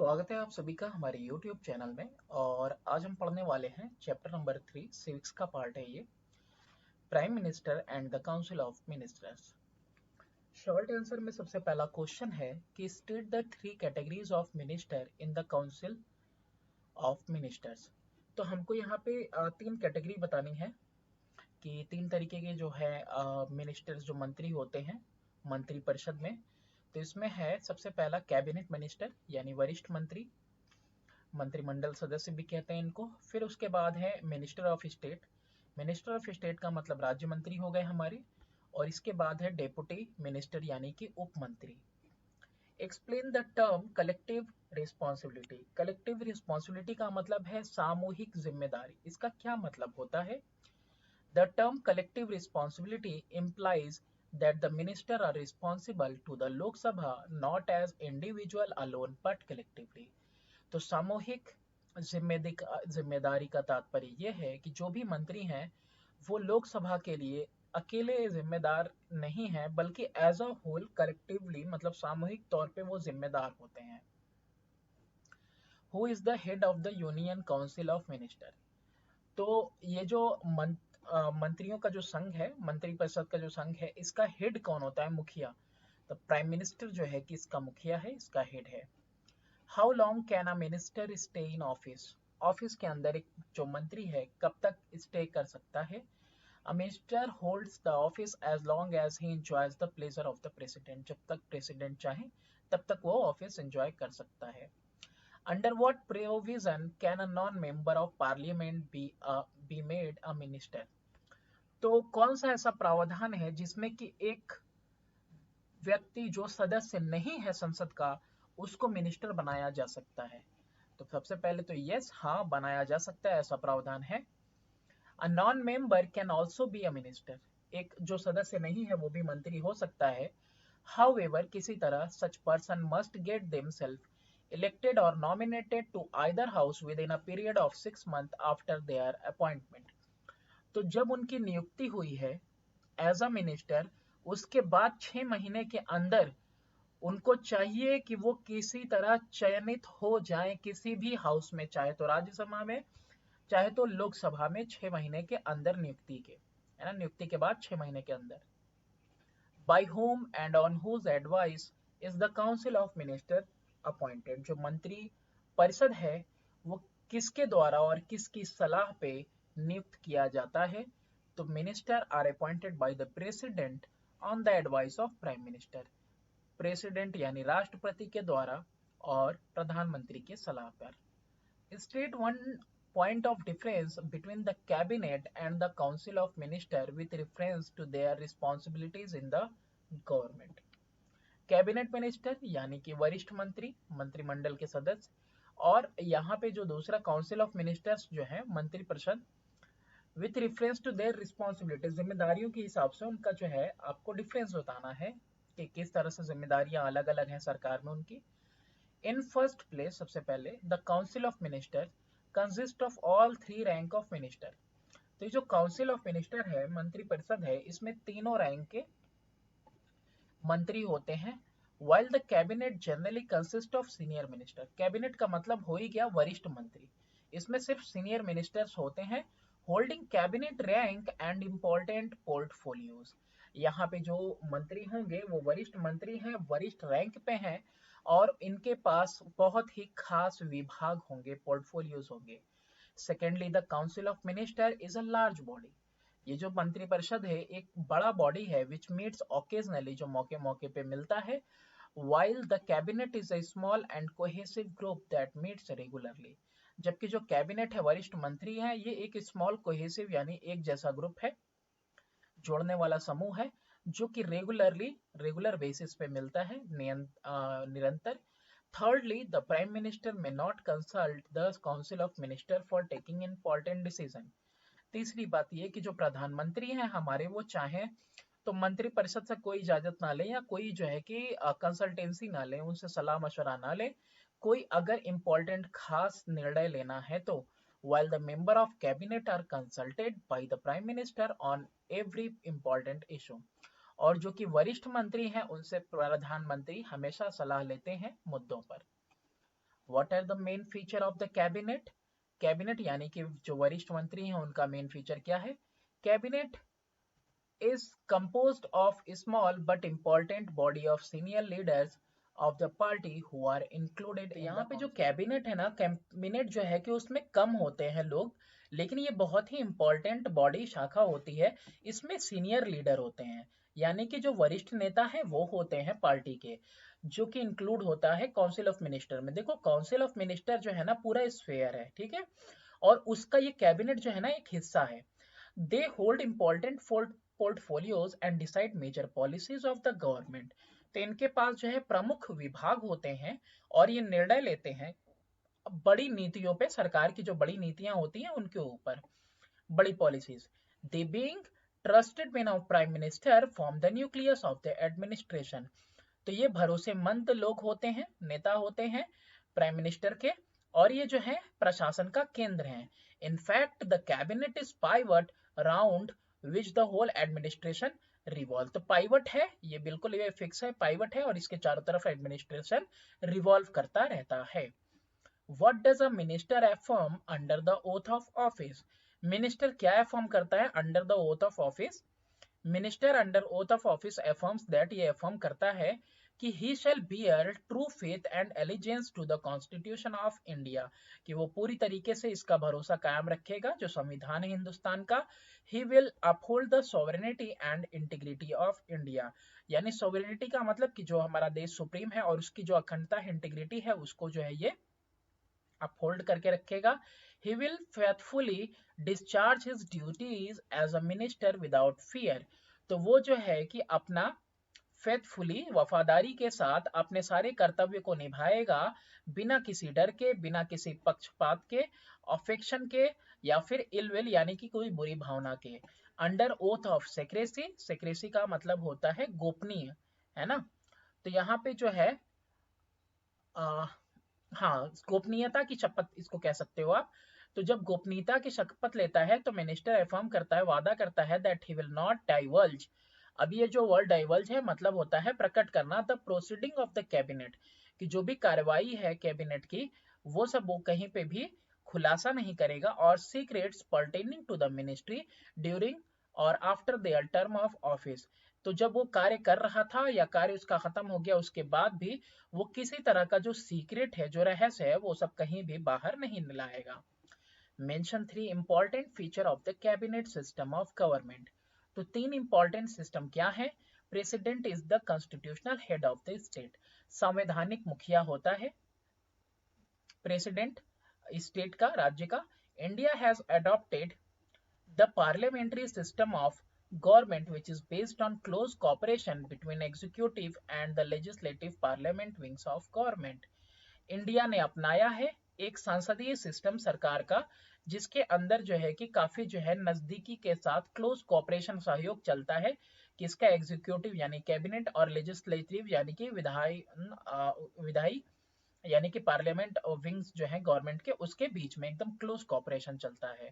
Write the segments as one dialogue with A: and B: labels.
A: स्वागत है आप सभी का हमारे YouTube चैनल में। और आज हम पढ़ने वाले हैं चैप्टर नंबर 3 सिविक्स का पार्ट है ये, prime minister and the council of ministers. Short answer में सबसे पहला क्वेश्चन है कि state the three categories of minister in the council of ministers. तो हमको यहाँ पे तीन कैटेगरी बतानी है कि तीन तरीके के जो है मिनिस्टर्स जो मंत्री होते हैं मंत्री परिषद में। तो इसमें है सबसे पहला कैबिनेट मिनिस्टर यानी वरिष्ठ मंत्री, मंत्रिमंडल सदस्य भी कहते हैं इनको। फिर उसके बाद है minister of state. Minister of state का मतलब राज्य मंत्री हो गए हमारे। और इसके बाद है डेप्यूटी मिनिस्टर यानी कि उप मंत्री। Explain the term collective responsibility. Collective responsibility का मतलब है सामूहिक जिम्मेदारी। इसका क्या मतलब होता है? The term collective responsibility implies that the minister are responsible to the Lok Sabha not as individual alone but collectively। तो सामूहिक जिम्मेदारी का तात्पर्य यह है कि जो भी मंत्री हैं वो लोकसभा के लिए अकेले जिम्मेदार नहीं है बल्कि एज अ होल कलेक्टिवली मतलब सामूहिक तौर पे वो जिम्मेदार होते हैं। Who is the head of the union council of minister. तो ये जो मंत्रियों का जो संघ है, मंत्री परिषद का जो संघ है, इसका हेड कौन होता है? मुखिया। तो प्राइम मिनिस्टर जो है कि इसका मुखिया है, इसका हेड है। How long can a minister stay in office. Office के अंदर एक जो मंत्री है कब तक स्टे कर सकता है? A minister holds the office as long as he enjoys the pleasure of the president. जब तक प्रेसिडेंट चाहे तब तक वो ऑफिस एंजॉय कर सकता है। Under what provision can a non member of parliament be made a minister. तो कौन सा ऐसा प्रावधान है जिसमें कि एक व्यक्ति जो सदस्य नहीं है संसद का उसको मिनिस्टर बनाया जा सकता है? तो सबसे पहले तो यस, हाँ बनाया जा सकता है, ऐसा प्रावधान है। अ non member can also be a minister. एक जो सदस्य नहीं है वो भी मंत्री हो सकता है। हाउएवर किसी तरह such person must get themselves elected और nominated to either house within a period of 6 months after their appointment. तो जब उनकी नियुक्ति हुई है एज अ मिनिस्टर, उसके बाद 6 महीने के अंदर उनको चाहिए कि वो किसी तरह चयनित हो जाए किसी भी हाउस में, चाहे तो राज्यसभा में चाहे तो लोकसभा में, 6 महीने के अंदर नियुक्ति के, है ना, नियुक्ति के बाद 6 महीने के अंदर। By whom and on whose advice is the council of minister appointed. जो मंत्री परिषद है वो किसके द्वारा और किसकी सलाह पे नियुक्त किया जाता है? तो minister are appointed by the president on the advice of prime minister. President यानी राष्ट्रपति के द्वारा और प्रधानमंत्री की सलाह पर। State one point of difference between the cabinet and the council of minister with reference to their responsibilities in the government। Cabinet minister यानी कि वरिष्ठ मंत्री, मंत्रिमंडल के सदस्य, और यहाँ पे जो दूसरा काउंसिल ऑफ मिनिस्टर्स जो है मंत्री परिषद, with reference to their responsibilities, जिम्मेदारियों के हिसाब से उनका जो है आपको डिफरेंस बताना है कि किस तरह से जिम्मेदारियां अलग अलग हैं सरकार में उनकी। इन फर्स्ट प्लेस सबसे पहले the council of minister consist of all 3 rank of minister. तो ये जो काउंसिल ऑफ मिनिस्टर है, मंत्री परिषद है, इसमें तीनों रैंक के मंत्री होते हैं। While the cabinet generally consist of senior minister. Cabinet का मतलब हो ही गया वरिष्ठ मंत्री, इसमें सिर्फ सीनियर मिनिस्टर्स होते हैं holding cabinet rank and important portfolios. यहाँ पे जो मंत्री होंगे वो वरिष्ठ मंत्री हैं, वरिष्ठ रैंक पे हैं, और इनके पास बहुत ही खास विभाग होंगे, पोर्टफोलियोज होंगे। Secondly the council of minister is a large body. ये जो मंत्री परिषद है एक बड़ा बॉडी है विच मीट्स ओकेजनली, जो मौके मौके पे मिलता है। while the cabinet is a small and cohesive group that meets regularly। जबकि जो कैबिनेट है, वरिष्ठ मंत्री हैं, ये एक स्मॉल कोहेसिव यानी एक जैसा ग्रुप है, जोड़ने वाला समूह है, जो कि रेगुलर बेसिस पे मिलता है, निरंतर। थर्डली द प्राइम मिनिस्टर में not consult the council of minister for taking important decision. तीसरी बात यह कि जो प्रधानमंत्री हैं हमारे, वो चाहें तो मंत्री परिषद से कोई इजाजत ना ले या कोई जो है कि कंसल्टेंसी ना ले, उनसे सलाह मशवरा ना ले, कोई अगर इम्पोर्टेंट खास निर्णय लेना है तो। while the member of cabinet are consulted by the prime minister on every important issue। और जो कि वरिष्ठ मंत्री हैं उनसे प्रधानमंत्री हमेशा सलाह लेते हैं मुद्दों पर। What are the main feature of the cabinet? Cabinet यानी कि जो वरिष्ठ मंत्री हैं उनका मेन फीचर क्या है? Cabinet is composed of a small but important body of senior leaders of the party who are included in यहाँ पे जो कैबिनेट है ना, कैबिनेट जो है कि उसमें कम होते हैं लोग, लेकिन ये बहुत ही इंपॉर्टेंट बॉडी शाखा होती है। इसमें सीनियर लीडर होते हैं, यानी कि जो वरिष्ठ नेता है वो होते हैं पार्टी के, जो कि इंक्लूड होता है काउंसिल ऑफ मिनिस्टर में। देखो काउंसिल ऑफ मिनिस्टर जो है ना पूरा स्फेयर है, ठीक है, और उसका ये कैबिनेट जो है ना एक हिस्सा है। They hold important portfolios and decide major policies of the government। तो इनके पास जो है प्रमुख विभाग होते हैं और ये निर्णय लेते हैं बड़ी नीतियों पे, सरकार की जो बड़ी नीतियां होती हैं उनके ऊपर, बड़ी policies. They being trusted main of prime minister form the nucleus of the administration. तो ये भरोसेमंद लोग होते हैं, नेता होते हैं प्राइम मिनिस्टर के, और ये जो है प्रशासन का केंद्र है। In fact the cabinet is pivot round which the whole administration revolve. तो पाइवट है, ये बिल्कुल ये फिक्स है, पाइवट है और इसके चारों तरफ एडमिनिस्ट्रेशन रिवॉल्व करता रहता है। What does a minister affirm under the oath of office? Minister क्या affirm करता है under the oath of office? Minister under oath of office affirms that, ये affirm करता है कि he shall bear true faith and allegiance to the constitution of India, कि वो पूरी तरीके से इसका भरोसा कायम रखेगा जो संविधान है हिंदुस्तान का। He will uphold the sovereignty and integrity of India, यानी sovereignty का मतलब कि जो हमारा देश सुप्रीम है और उसकी जो अखंडता है, इंटीग्रिटी है, उसको जो है ये अपहोल्ड करके रखेगा। He will faithfully discharge his duties as a minister without fear। तो वो जो है कि अपना फेथफुली, वफादारी के साथ अपने सारे कर्तव्य को निभाएगा बिना किसी डर के, बिना किसी पक्षपात के, अफेक्शन के या फिर इलविल यानी कि कोई बुरी भावना के। Under oath of secrecy, secrecy का मतलब होता है गोपनीय, है ना। तो यहाँ पे जो है हाँ, गोपनीयता की शपथ इसको कह सकते हो आप। तो जब गोपनीयता की शपथ लेता है तो मिनिस्टर अफर्म करता है, वादा करता है that he will not divulge. अब ये जो वर्ड डाइवल्ज है मतलब होता है प्रकट करना, the proceeding of the cabinet, कि जो भी कार्रवाई है कैबिनेट की वो सब वो कहीं पे भी खुलासा नहीं करेगा, और secrets pertaining to the ministry during और after their term of office. तो जब वो कार्य कर रहा था या कार्य उसका खत्म हो गया उसके बाद भी वो किसी तरह का जो सीक्रेट है, जो रहस्य है, वो सब कहीं भी बाहर नहीं लाएगा। Mention 3 important feature of the cabinet system of government. तो 3 इंपॉर्टेंट सिस्टम क्या है? President is the constitutional head of the state, संवैधानिक मुखिया होता है प्रेसिडेंट स्टेट का, राज्य का। India has adopted the parliamentary system of government which is based on close cooperation between executive and the legislative parliament wings of government। India ने अपनाया है एक संसदीय सिस्टम सरकार का, जिसके अंदर जो है कि काफी जो है नजदीकी के साथ क्लोज कोऑपरेशन, सहयोग चलता है, किसका? एग्जीक्यूटिव यानी कैबिनेट, और लेजिस्लेटिव यानी कि विधायी यानी कि पार्लियामेंट और विंग्स जो है गवर्नमेंट के, उसके बीच में एकदम क्लोज कोऑपरेशन चलता है।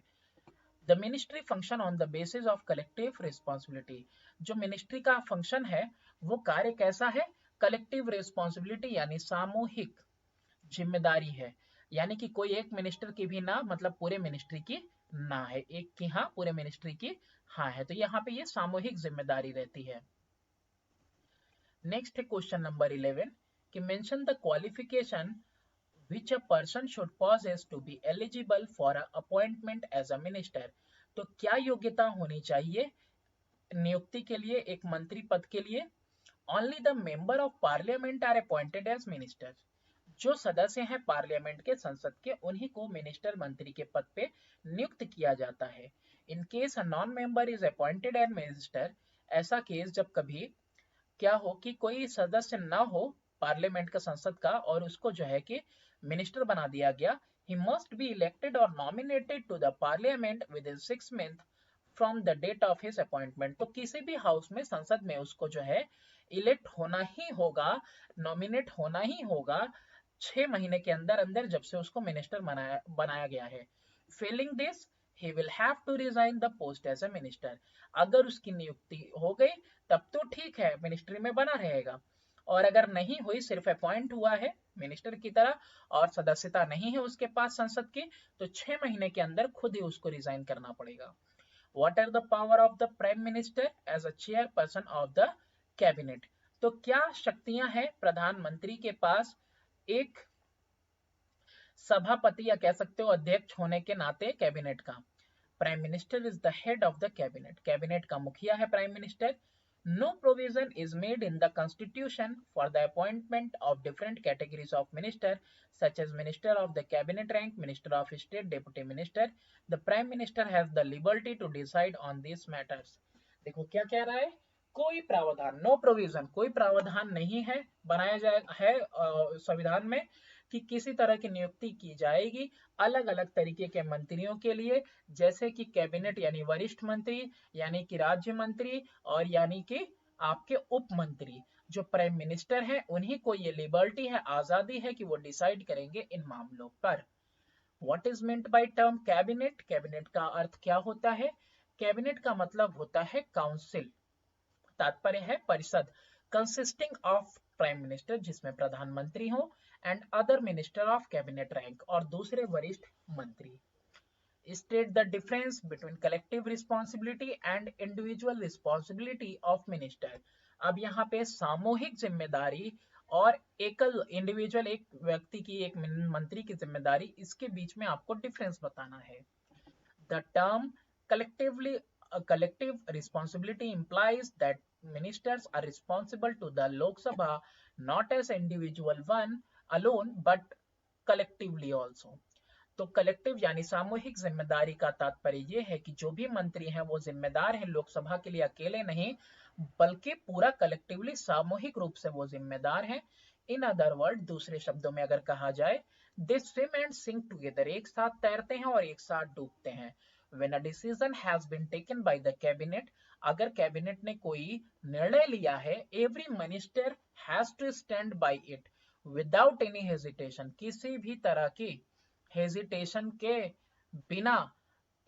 A: The ministry function on the basis of collective responsibility. जो मिनिस्ट्री का फंक्शन है वो कार्य कैसा है? कलेक्टिव रिस्पॉन्सिबिलिटी यानी सामूहिक जिम्मेदारी है, यानी कि कोई एक मिनिस्टर की भी ना, मतलब पूरे मिनिस्ट्री की ना है, एक की हाँ, पूरे मिनिस्ट्री की हाँ है। तो यहाँ पे ये सामूहिक जिम्मेदारी रहती है। नेक्स्ट है क्वेश्चन नंबर 11 कि mention the qualification which a person should possess to be eligible for a appointment as a minister। तो क्या योग्यता होनी चाहिए नियुक्ति के लिए, एक मंत्री पद के लिए? Only the member of parliament are appointed as minister। जो सदस्य हैं पार्लियामेंट के, संसद के, उन्हीं को मिनिस्टर, मंत्री के पद पे नियुक्त किया जाता है। In case a non member is appointed as minister, ऐसा केस जब कभी क्या हो कि कोई सदस्य ना हो पार्लियामेंट का, संसद का, और उसको जो है कि मिनिस्टर बना दिया गया, he must be elected or nominated to the parliament within 6 months from the date of his appointment। तो किसी भी हाउस में, संसद में उसको जो है इलेक्ट होना ही होगा, नॉमिनेट होना ही होगा 6 महीने के अंदर अंदर, जब से उसको मिनिस्टर बनाया गया है। Failing this he will have to resign the post as a minister। अगर उसकी नियुक्ति हो गई तब तो ठीक है, मिनिस्ट्री में बना रहेगा, और अगर नहीं हुई, सिर्फ अपॉइंट हुआ है मिनिस्टर की तरह और सदस्यता नहीं है उसके पास संसद की, तो 6 महीने के अंदर खुद ही उसको रिजाइन करना पड़ेगा। What are the power of the Prime Minister as a chairperson of the cabinet? तो क्या शक्तियां हैं प्रधानमंत्री के पास एक सभापति या कह सकते हो अध्यक्ष होने के नाते कैबिनेट का? Prime minister is the head of the cabinet, cabinet का मुखिया है prime minister. No provision is made in the constitution for the appointment of different categories of minister such as minister of the cabinet rank, minister of state, deputy minister. The prime minister has the liberty to decide on these matters. देखो क्या कह रहा है, कोई प्रावधान, no provision, कोई प्रावधान नहीं है बनाया जाए है संविधान में कि किसी तरह की नियुक्ति की जाएगी अलग अलग तरीके के मंत्रियों के लिए, जैसे कि कैबिनेट यानी वरिष्ठ मंत्री, यानी कि राज्य मंत्री, और यानी कि आपके उप मंत्री। जो प्राइम मिनिस्टर है उन्हीं को ये लिबर्टी है, आजादी है कि वो डिसाइड करेंगे इन मामलों पर। What is meant by term cabinet? Cabinet का अर्थ क्या होता है? कैबिनेट का मतलब होता है काउंसिल, तात्पर्य है परिषद, कंसिस्टिंग ऑफ प्राइम मिनिस्टर जिसमें प्रधानमंत्री हो and other minister of cabinet rank और दूसरे वरिष्ठ मंत्री। State the difference between collective responsibility and individual responsibility of minister. अब यहाँ पे सामूहिक जिम्मेदारी और एकल इंडिविजुअल एक व्यक्ति की, एक मंत्री की जिम्मेदारी, इसके बीच में आपको डिफरेंस बताना है। The term collective responsibility implies that ministers are responsible to the Lok Sabha not as individual one alone but collectively also. तो कलेक्टिव यानी सामूहिक जिम्मेदारी का तात्पर्य ये है कि जो भी मंत्री हैं वो जिम्मेदार हैं लोकसभा के लिए अकेले नहीं, बल्कि पूरा कलेक्टिवली सामूहिक रूप से वो जिम्मेदार हैं। इन अदर वर्ड, दूसरे शब्दों में अगर कहा जाए, they swim and sink together, एक साथ तैरते हैं और एक साथ डूबते हैं। When a decision has been taken by the cabinet, अगर कैबिनेट ने कोई निर्णय लिया है, every minister has to stand by it without any hesitation, किसी भी तरह की हेजिटेशन के बिना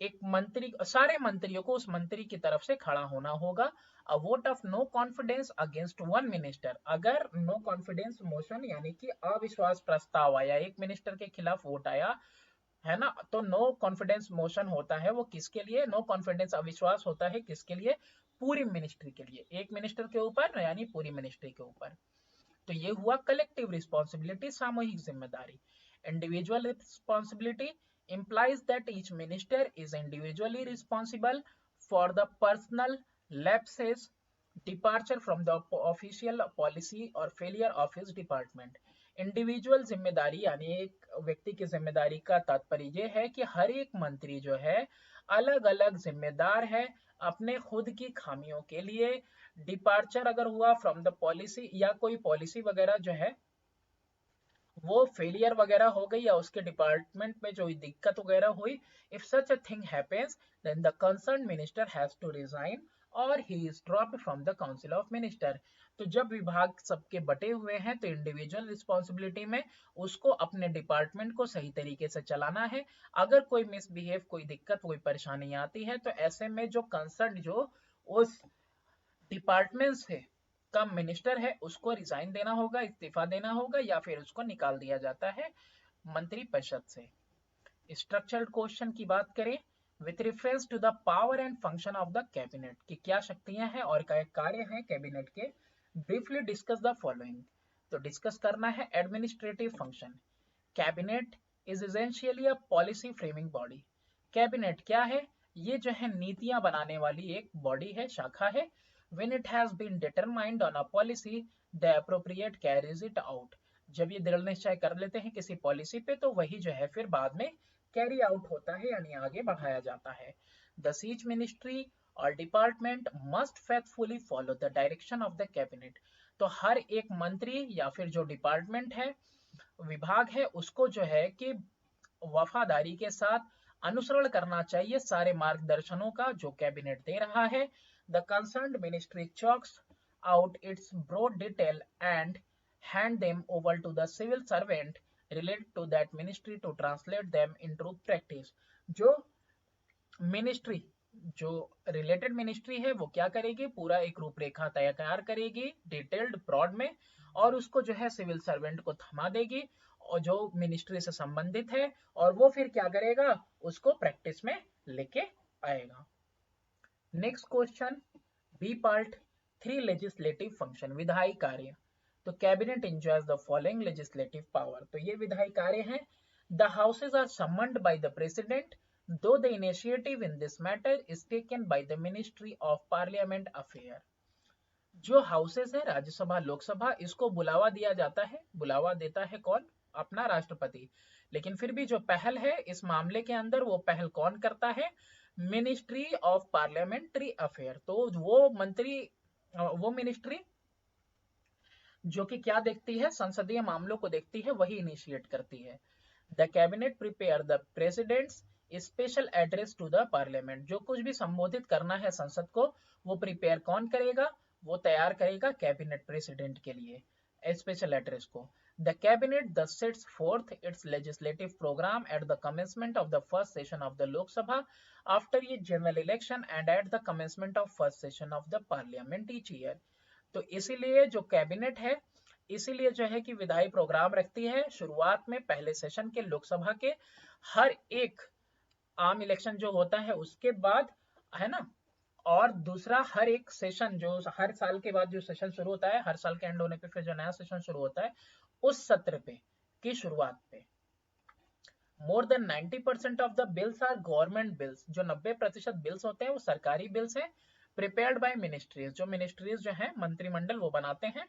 A: एक मंत्री, सारे मंत्रियों को उस मंत्री की तरफ से खड़ा होना होगा। A vote of no confidence against one minister, अगर नो कॉन्फिडेंस मोशन यानी कि अविश्वास प्रस्ताव आया, एक मिनिस्टर के खिलाफ वोट आया है ना, तो नो कॉन्फिडेंस मोशन होता है वो किसके लिए? नो कॉन्फिडेंस अविश्वास होता है किसके लिए? पूरी मिनिस्ट्री के लिए, एक मिनिस्टर के ऊपर यानी पूरी मिनिस्ट्री के ऊपर। तो ये हुआ कलेक्टिव रिस्पॉन्सिबिलिटी, सामूहिक जिम्मेदारी। Individual responsibility implies that each minister is individually responsible for the personal lapses, departure from the official policy or failure of his department. Individual जिम्मेदारी यानी एक व्यक्ति की जिम्मेदारी का तात्पर्य ये है कि हर एक मंत्री जो है अलग अलग जिम्मेदार है अपने खुद की खामियों के लिए। डिपार्चर अगर हुआ फ्रॉम द पॉलिसी, या कोई पॉलिसी वगैरह जो है वो फेलियर वगैरह हो गई, या उसके डिपार्टमेंट में जो दिक्कत वगैरह हुई, if such a thing happens then the concern minister has to resign और he is dropped from the council of minister. तो जब विभाग सबके बटे हुए हैं तो इंडिविजुअल रिस्पॉन्सिबिलिटी में उसको अपने डिपार्टमेंट को सही तरीके से चलाना है। अगर कोई मिसबिहेव, कोई दिक्कत, कोई परेशानी आती है तो ऐसे में जो कंसर्न, जो उस डिपार्टमेंट से कम मिनिस्टर है, उसको रिजाइन देना होगा, इस्तीफा देना होगा, या फिर उसको निकाल दिया जाता है मंत्री परिषद से। स्ट्रक्चर्ड क्वेश्चन की बात करें, with reference to the power and function of the cabinet, की क्या शक्तियां हैं और क्या कार्य हैं कैबिनेट के, ब्रीफली डिस्कस द फॉलोइंग। तो डिस्कस करना है administrative function. Cabinet is essentially a policy framing body. Cabinet क्या है? ये जो है नीतियां बनाने वाली एक बॉडी है, शाखा है। When it has been determined on a policy, the appropriate carries it out. जब ये दृढ़ निश्चय कर लेते हैं किसी पॉलिसी पे तो वही जो है फिर बाद में कैरी आउट होता है यानी आगे बढ़ाया जाता है। The each ministry और department must faithfully follow the direction of the cabinet. तो हर एक मंत्री या फिर जो डिपार्टमेंट है, विभाग है, उसको जो है कि वफादारी के साथ अनुसरण करना चाहिए सारे मार्गदर्शनों का जो कैबिनेट दे रहा है। The concerned ministry chalks out its broad detail and hand them over to the civil servant related to that ministry to translate them into practice. जो मिनिस्ट्री जो रिलेटेड मिनिस्ट्री है वो क्या करेगी, पूरा एक रूपरेखा तैयार करेगी डिटेल्ड ब्रॉड में, और उसको जो है सिविल सर्वेंट को थमा देगी और जो मिनिस्ट्री से संबंधित है, और वो फिर क्या करेगा, उसको प्रैक्टिस में लेके आएगा। Next question, B part, three legislative function, विधायी कार्य। तो cabinet enjoys the following legislative power, तो ये विधायी कार्य हैं। The houses are summoned by the president though the initiative in this matter is taken by the ministry of parliament affair. जो houses है राज्यसभा लोकसभा, इसको बुलावा दिया जाता है, बुलावा देता है कौन, अपना राष्ट्रपति, लेकिन फिर भी जो पहल है इस मामले के अंदर वो पहल कौन करता है, मिनिस्ट्री ऑफ पार्लियामेंट्री अफेयर। तो वो मिनिस्ट्री जो कि क्या देखती है, संसदीय मामलों को देखती है, वही इनिशिएट करती है। The cabinet prepare the president's special address to the parliament, जो कुछ भी संबोधित करना है संसद को वो प्रिपेयर कौन करेगा, वो तैयार करेगा कैबिनेट प्रेसिडेंट के लिए स्पेशल एड्रेस को। The cabinet thus sets forth its legislative program at the commencement of the first session of the Lok Sabha after a general election and at the commencement of first session of the parliament each year। तो इसीलिए जो cabinet है, इसीलिए जो है कि विधायी programme रखती है शुरुआत में पहले सेशन के लोकसभा के हर एक आम इलेक्शन जो होता है उसके बाद, है ना, और दूसरा हर एक सेशन जो हर साल के बाद जो सेशन शुरू होता है, हर साल के एंड होने पे फिर जो नया सेशन शुरू होता है उस सत्र पे की शुरुआत पे। More than 90% of the bills are government bills, जो 90% बिल्स होते हैं वो सरकारी बिल्स हैं, प्रिपेयर्ड बाय मिनिस्ट्रीज, जो मिनिस्ट्रीज जो है मंत्रिमंडल वो बनाते हैं,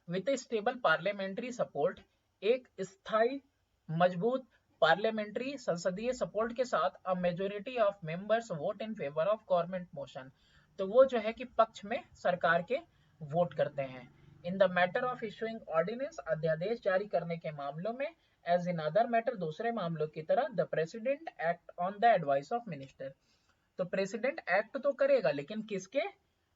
A: with a stable parliamentary support, एक स्थायी मजबूत पार्लियामेंट्री संसदीय सपोर्ट के साथ, a majority of members vote in favour of government motion, तो वो जो है कि पक्ष में सरकार के वोट करते हैं। In the matter of issuing ordinance, अध्यादेश जारी करने के मामलों में, एज इन अदर मैटर, दूसरे मामलों की तरह, the president act on the advice of minister, तो प्रेसिडेंट एक्ट तो करेगा लेकिन किसके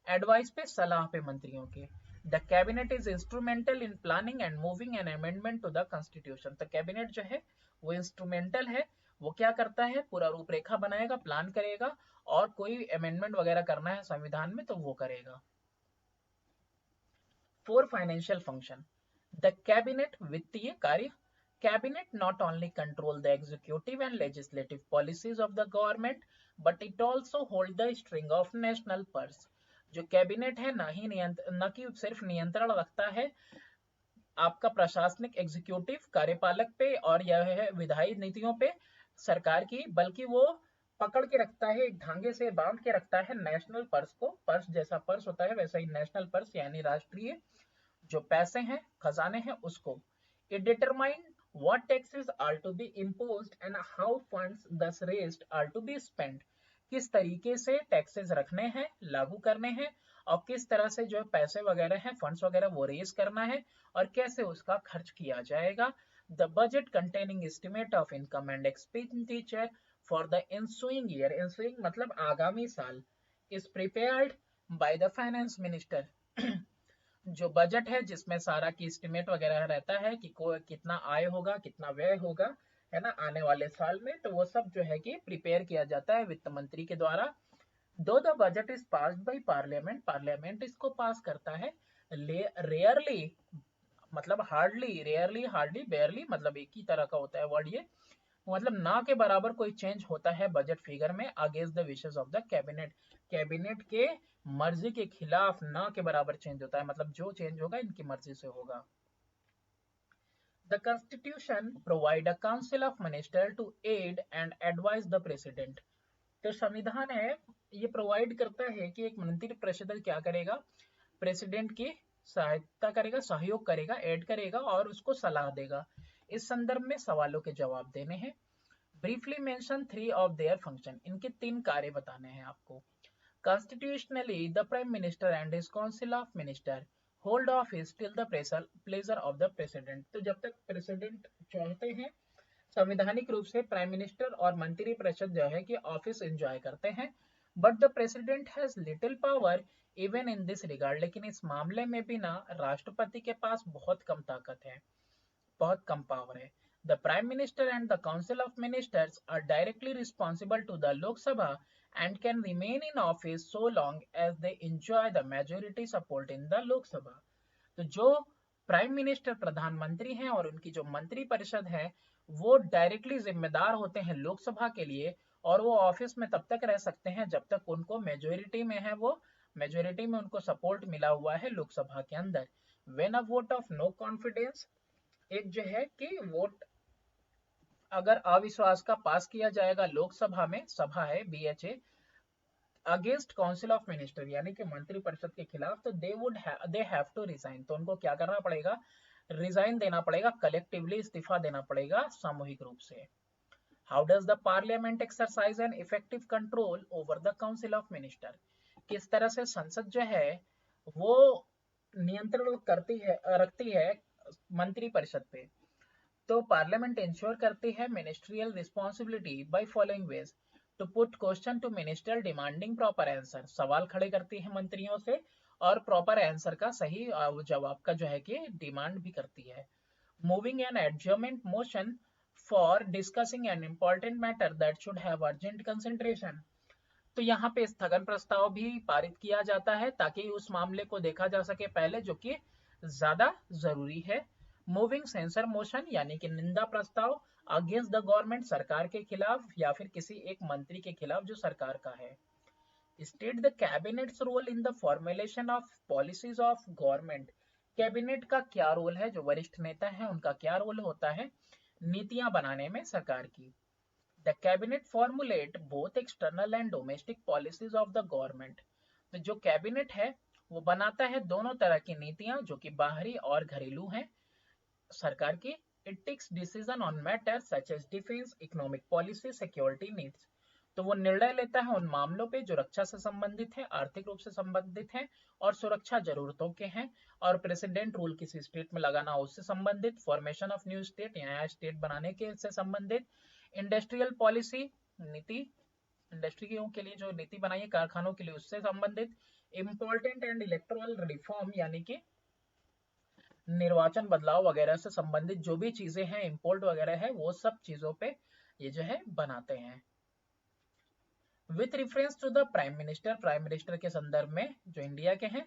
A: एडवाइस पे, सलाह पे मंत्रियों के। The cabinet is instrumental in planning and moving an amendment to the constitution, तो कैबिनेट जो है वो इंस्ट्रूमेंटल है, वो क्या करता है, पूरा रूपरेखा बनाएगा, प्लान करेगा, और कोई अमेंडमेंट वगैरह करना है संविधान में तो वो करेगा। Four financial function, the cabinet वित्तीय कार्य। Cabinet not only control the executive and legislative policies of the government but it also hold the string of national purse, जो कैबिनेट है न कि सिर्फ नियंत्रण रखता है आपका प्रशासनिक एग्जीक्यूटिव कार्यपालक पे और यह है विधायी नीतियों पे सरकार की, बल्कि वो पकड़ के रखता है, एक धागे से बांध के रखता है नेशनल पर्स को, पर्स जैसा पर्स होता है वैसा ही नेशनल पर्स यानी राष्ट्रीय जो पैसे हैं खजाने हैं उसको। It determine what taxes are to be imposed and how funds thus raised are to be spent, किस तरीके से टैक्सेस रखने हैं, लागू करने हैं, और किस तरह से जो पैसे वगैरह हैं, फंड्स वगैरह वो रेज करना है और कैसे उसका खर्च किया जाएगा। The budget containing estimate of income and expenditure for the ensuing year, ensuing मतलब आगामी साल, is prepared by the finance minister, जो बजट है जिसमें सारा की एस्टिमेट वगैरह रहता है कि कितना आय होगा कितना व्यय होगा, है ना, आने वाले साल में, तो वो सब जो है कि प्रिपेयर किया जाता है वित्त मंत्री के द्वारा। दो the budget is passed by parliament, parliament इसको पास करता है, रेयरली मतलब हार्डली, रेयरली हार्डली, बेयरली मतलब एक ही तरह का होता है वर्ड ये, मतलब ना के बराबर कोई चेंज होता है बजट फिगर में against the wishes of the cabinet, cabinet के मर्जी के खिलाफ ना के बराबर चेंज होता है, मतलब जो चेंज होगा इनकी मर्जी से होगा। The constitution provide a council of minister to aid and advise the president, तो संविधान है ये प्रोवाइड करता है कि एक मंत्री परिषद क्या करेगा, प्रेसिडेंट की सहायता करेगा, सहयोग करेगा, ऐड करेगा और उसको सलाह देगा। इस संदर्भ में सवालों के जवाब देने हैं। Briefly mention three of their function, इनके तीन कार्य बताने हैं आपको। Constitutionally the prime minister and his council of minister hold office till the pleasure of the president, तो जब तक प्रेसिडेंट चाहते हैं संवैधानिक रूप से प्राइम मिनिस्टर और मंत्री परिषद जो है कि ऑफिस एंजॉय करते हैं, but the president has little power even in this regard, लेकिन इस मामले में भी ना राष्ट्रपति के पास बहुत कम ताकत है, बहुत कम पावर है। The Prime Minister and the Council of Ministers are directly responsible to the Lok Sabha and can remain in office so long as they enjoy the majority support in the Lok Sabha. तो जो prime minister प्रधानमंत्री हैं और उनकी जो मंत्री परिषद है वो डायरेक्टली जिम्मेदार होते हैं लोकसभा के लिए और वो ऑफिस में तब तक रह सकते हैं जब तक उनको मेजोरिटी में है, वो मेजोरिटी में उनको सपोर्ट मिला हुआ है लोकसभा के अंदर. When a vote of no confidence, एक जो है कि वोट अगर अविश्वास का पास किया जाएगा लोकसभा में, सभा है BHA, against council of minister यानी कि मंत्री परिषद के खिलाफ, तो दे हैव टू रिजाइन. तो उनको क्या करना पड़ेगा? रिजाइन देना पड़ेगा, कलेक्टिवली इस्तीफा देना पड़ेगा सामूहिक रूप से. How does the parliament exercise an effective control over the council of minister? किस तरह से संसद जो है वो नियंत्रण रखती है मंत्री परिषद पे? तो पार्लियामेंट इंश्योर करती है ministerial responsibility by following ways. To put question to minister demanding proper answer, सवाल खड़े करती है मंत्रियों से और प्रॉपर आंसर का सही जवाब का जो है कि डिमांड भी करती है. Moving an adjournment motion for discussing an important matter that should have urgent concentration. तो यहाँ पे स्थगन प्रस्ताव भी पारित किया जाता है ताकि उस मामले को देखा जा सके पहले जो कि ज्यादा जरूरी है. मूविंग सेंसर मोशन यानी कि निंदा प्रस्ताव अगेंस्ट द गवर्नमेंट, सरकार के खिलाफ या फिर किसी एक मंत्री के खिलाफ जो सरकार का है. State the cabinet's role in the formulation of policies of government. Cabinet का क्या रोल है, जो वरिष्ठ नेता है उनका क्या रोल होता है नीतियां बनाने में सरकार की. The cabinet formulate both external and domestic policies of the government. तो जो कैबिनेट है वो बनाता है दोनों तरह की नीतियां जो कि बाहरी और घरेलू हैं सरकार की. It takes decision on matters such as defence, economic policy, security needs. तो वो निर्णय लेता है उन मामलों पे जो रक्षा से संबंधित है, आर्थिक रूप से संबंधित है और सुरक्षा जरूरतों के हैं. और प्रेसिडेंट रूल किसी स्टेट में लगाना उससे संबंधित, फॉर्मेशन ऑफ न्यू स्टेट, नया स्टेट बनाने के से संबंधित. इंडस्ट्रियल पॉलिसी, नीति, इंडस्ट्रियों के लिए जो नीति बनाई है कारखानों के लिए उससे संबंधित. इम्पोर्टेंट एंड इलेक्टोरल रिफॉर्म यानी कि निर्वाचन बदलाव वगैरह से संबंधित जो भी चीजें हैं, इंपोर्ट वगैरह है, वो सब चीजों पे ये जो है बनाते हैं. With reference to the prime minister, prime minister के संदर्भ में जो इंडिया के हैं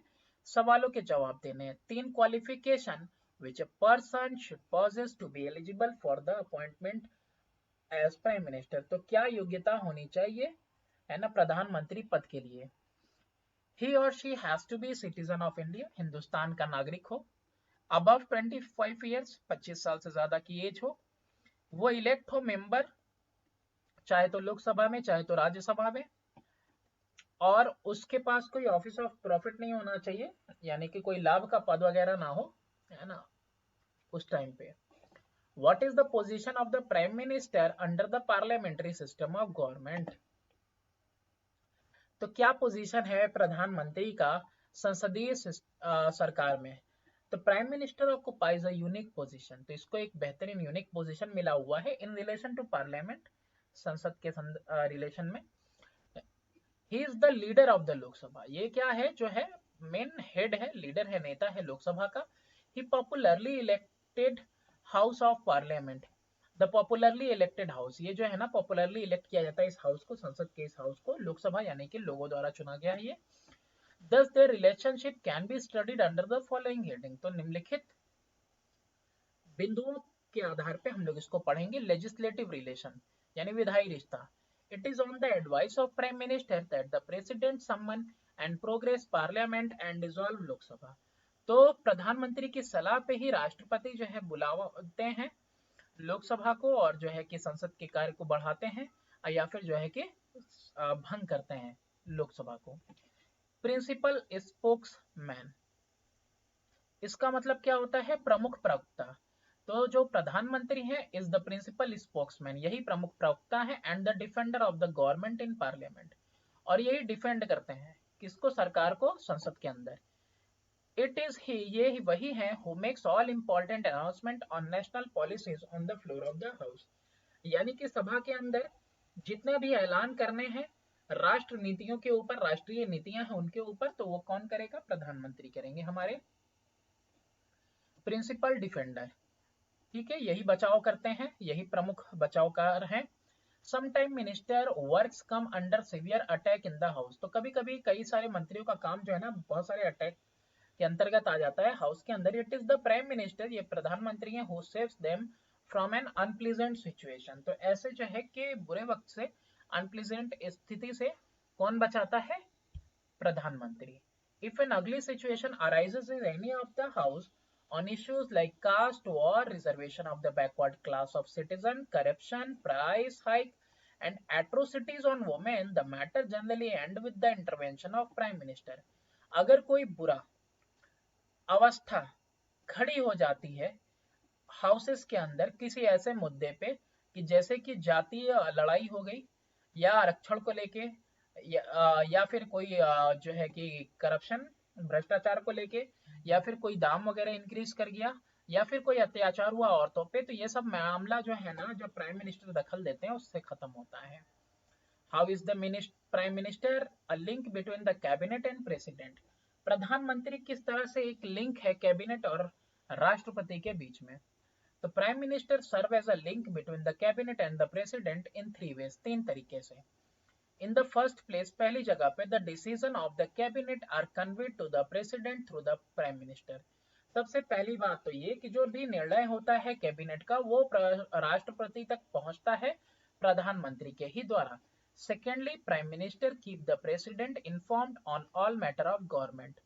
A: सवालों के जवाब देने हैं. 3 qualification which a person should possess to be eligible for the appointment as prime minister. तो क्या योग्यता होनी चाहिए है ना प्रधानमंत्री पद के लिए? he or she has to be citizen of India, Hindustan का नागरिक हो. above 25 years, 25 साल से ज्यादा की एज हो. वो इलेक्ट हो मेंबर, चाहे तो लोकसभा में चाहे तो राज्यसभा में. और उसके पास कोई ऑफिस ऑफ प्रॉफिट नहीं होना चाहिए यानी कि कोई लाभ का पद वगैरह ना हो, है ना उस टाइम पे. What is the position of the prime minister under the parliamentary system of government? तो क्या पोजीशन है प्रधानमंत्री का संसदीय सरकार में? तो prime minister occupies a unique position. तो इसको एक बेहतरीन यूनिक पोजीशन मिला हुआ है इन रिलेशन टू पार्लियामेंट, संसद के रिलेशन में. ही is the leader of the Lok Sabha. ये क्या है, जो है मेन हेड है, लीडर है, नेता है लोकसभा का. He popularly elected house of parliament. The popularly elected house, ये जो है ना पॉपुलरली इलेक्ट किया जाता है इस हाउस को, संसद के इस हाउस को, लोकसभा यानी कि लोगों द्वारा चुना गया है ये. Thus their relationship can be studied under the following heading. तो निम्नलिखित बिंदुओं के आधार पे हम लोग इसको पढ़ेंगे. लेजिस्लेटिव रिलेशन यानी विधायी रिश्ता. It is on the advice of Prime Minister that the President summon and progress Parliament and dissolve लोक सभा. तो प्रधानमंत्री की सलाह पे ही राष्ट्रपति जो है बुलाते हैं लोकसभा को और जो है कि संसद के कार्य को बढ़ाते हैं या फिर जो है कि भंग करते हैं लोकसभा को. प्रिंसिपल स्पोक्समैन, इसका मतलब क्या होता है? प्रमुख प्रवक्ता. तो जो प्रधानमंत्री है इज द प्रिंसिपल स्पोक्समैन, यही प्रमुख प्रवक्ता है. And the defender of the government in parliament, और यही डिफेंड करते हैं किसको? सरकार को संसद के अंदर. इट इज ही, ये ही वही है who makes all important announcement on national policies on the floor of the house. यानी कि सभा के अंदर जितने भी ऐलान करने हैं राष्ट्र नीतियों के ऊपर, राष्ट्रीय नीतियां हैं उनके ऊपर, तो वो कौन करेगा? प्रधानमंत्री करेंगे हमारे. प्रिंसिपल डिफेंडर, ठीक है, यही बचाव करते हैं, यही प्रमुख बचावकार हैं। Sometime minister works come under severe attack in the house, तो कभी कभी कई सारे मंत्रियों का काम जो है ना बहुत सारे अटैक के अंतर्गत आ जाता है हाउस के अंदर। It is the prime minister, ये प्रधानमंत्री है, who saves them from an unpleasant situation, तो ऐसे जो है कि बुरे वक्त से, अनप्लीजेंट स्थिति से कौन बचाता है? प्रधानमंत्री। इफ एन अगली situation arises in any of the house on issues like caste, war, reservation of the backward class of citizen, corruption, price hike, and atrocities on women, the matter generally end with the intervention of prime minister. अगर कोई बुरा अवस्था खड़ी हो जाती है houses के अंदर किसी ऐसे मुद्दे पे कि जैसे कि जातीय लड़ाई हो गई, या आरक्षण को लेके, या फिर कोई जो है कि करप्शन, भ्रष्टाचार को लेके, या फिर कोई दाम वगैरह इंक्रीज कर गया, या फिर कोई अत्याचार हुआ औरतों पे, तो ये सब मामला जो है ना, जब प्राइम मिनिस्टर दखल देते हैं उससे खत्म होता है। How is the prime minister a link between the cabinet and president, प्रधानमंत्री किस तरह से एक लिंक है कैबिनेट और राष्ट्रपति के बीच में? तो prime minister serve as a link between the cabinet and the president in 3 ways, 3 तरीके से। इन द फर्स्ट प्लेस, पहली जगह पे, the decision of the cabinet are conveyed to the president through the prime minister. सबसे पहली बात तो ये कि जो भी निर्णय होता है कैबिनेट का वो राष्ट्रपति तक पहुंचता है प्रधानमंत्री के ही द्वारा। Secondly, prime minister keep the president informed on all matter of government.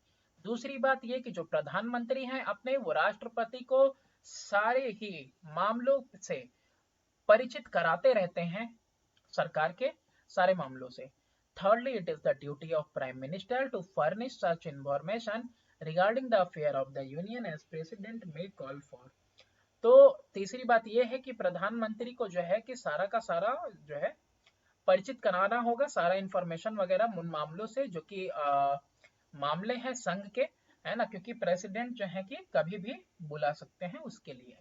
A: दूसरी बात ये कि जो प्रधानमंत्री हैं अपने, वो राष्ट्रपति को सारे ही मामलों से परिचित कराते रहते हैं, सरकार के सारे मामलों से। Thirdly, it is the duty of Prime Minister to furnish such information regarding the affair of the Union as President may call for. तो तीसरी बात यह है कि प्रधानमंत्री को जो है कि सारा का सारा जो है परिचित कराना होगा, सारा इंफॉर्मेशन वगैरह उन मामलों से जो कि मामले हैं संघ के, है ना, क्योंकि प्रेसिडेंट जो है कि कभी भी बुला सकते हैं उसके लिए।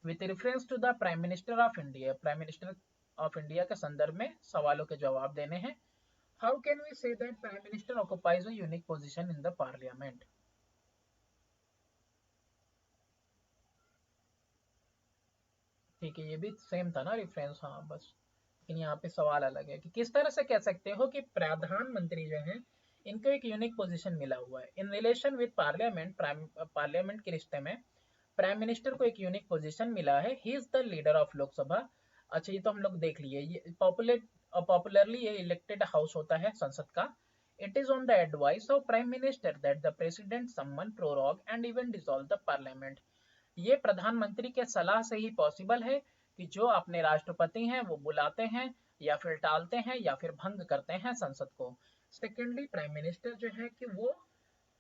A: With reference to the prime minister of India, prime minister of India के संदर्भ में सवालों के जवाब देने हैं। How can we say that prime minister occupies a unique position in the parliament? ठीक है, ये भी सेम था ना रेफरेंस, हाँ बस, लेकिन यहाँ पे सवाल अलग है कि किस तरह से कह सकते हो कि प्रधानमंत्री जो है इनको एक यूनिक पोजीशन मिला हुआ है in relation with parliament. Parliament के रिश्ते में प्राइम मिनिस्टर को एक यूनिक पोजीशन मिला है। ही is the leader of Lok Sabha. अच्छा, ये तो हम लोग देख लिए, ये पॉपुलरली ये इलेक्टेड हाउस होता है संसद का। It is on the advice of prime minister that the president summon, prorogue and even dissolve the parliament. ये प्रधानमंत्री के सलाह से ही पॉसिबल है कि जो अपने राष्ट्रपति हैं वो बुलाते हैं या फिर टालते हैं या फिर भंग करते हैं संसद को। सेकेंडली, प्राइम मिनिस्टर जो है कि वो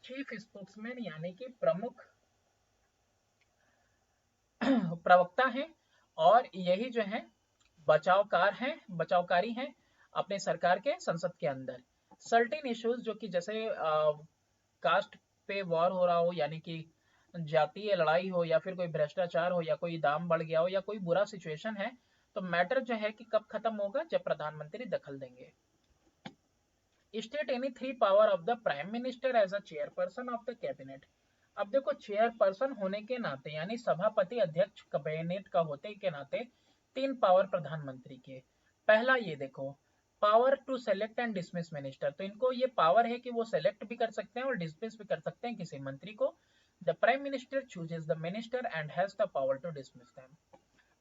A: चीफ स्पोक्समैन यानी कि प्रमुख प्रवक्ता हैं, और यही जो है बचावकार हैं, बचावकारी हैं अपने सरकार के संसद के अंदर। सर्टेन इश्यूज जो कि जैसे कास्ट पे वॉर हो रहा हो, यानी कि जातीय लड़ाई हो, या फिर कोई भ्रष्टाचार हो, या कोई दाम बढ़ गया हो, या कोई बुरा सिचुएशन है, तो मैटर जो है कि कब खत्म होगा? जब प्रधानमंत्री दखल देंगे। State any 3 power of the prime minister as a chairperson of the cabinet. अब देखो, चेयरपर्सन होने के नाते यानी सभापति अध्यक्ष कैबिनेट का होते के नाते 3 पावर प्रधानमंत्री के। पहला ये देखो, power to select and dismiss minister, तो इनको ये पावर है कि वो सेलेक्ट भी कर सकते हैं और डिसमिस भी कर सकते हैं किसी मंत्री को। The prime minister chooses the minister and has the power to dismiss them.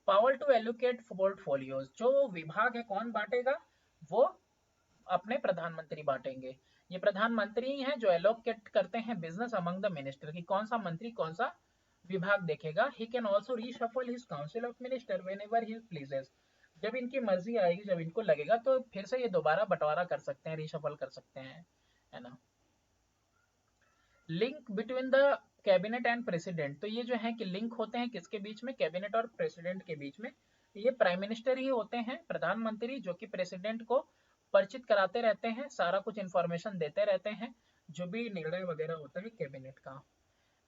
A: Power to allocate portfolios, जो विभाग है कौन बांटेगा? वो अपने प्रधानमंत्री बांटेंगे। ये प्रधानमंत्री ही हैं जो एलोकेट करते हैं बिजनेस अमंग द मिनिस्टर की कौन सा मंत्री कौन सा विभाग देखेगा। He can also reshuffle his council of minister whenever he pleases, जब इनकी मर्जी आएगी, जब इनको लगेगा तो फिर से ये दोबारा बंटवारा कर सकते हैं, रीशफल कर सकते हैं, है ना। Link between the cabinet and president, तो ये जो है कि लिंक होते हैं किसके बीच में? कैबिनेट और प्रेसिडेंट के बीच में। ये प्राइम मिनिस्टर ही होते हैं, प्रधानमंत्री, जो कि प्रेसिडेंट को परिचित कराते रहते हैं, सारा कुछ इंफॉर्मेशन देते रहते हैं, जो भी निर्णय वगैरह होता है कैबिनेट का।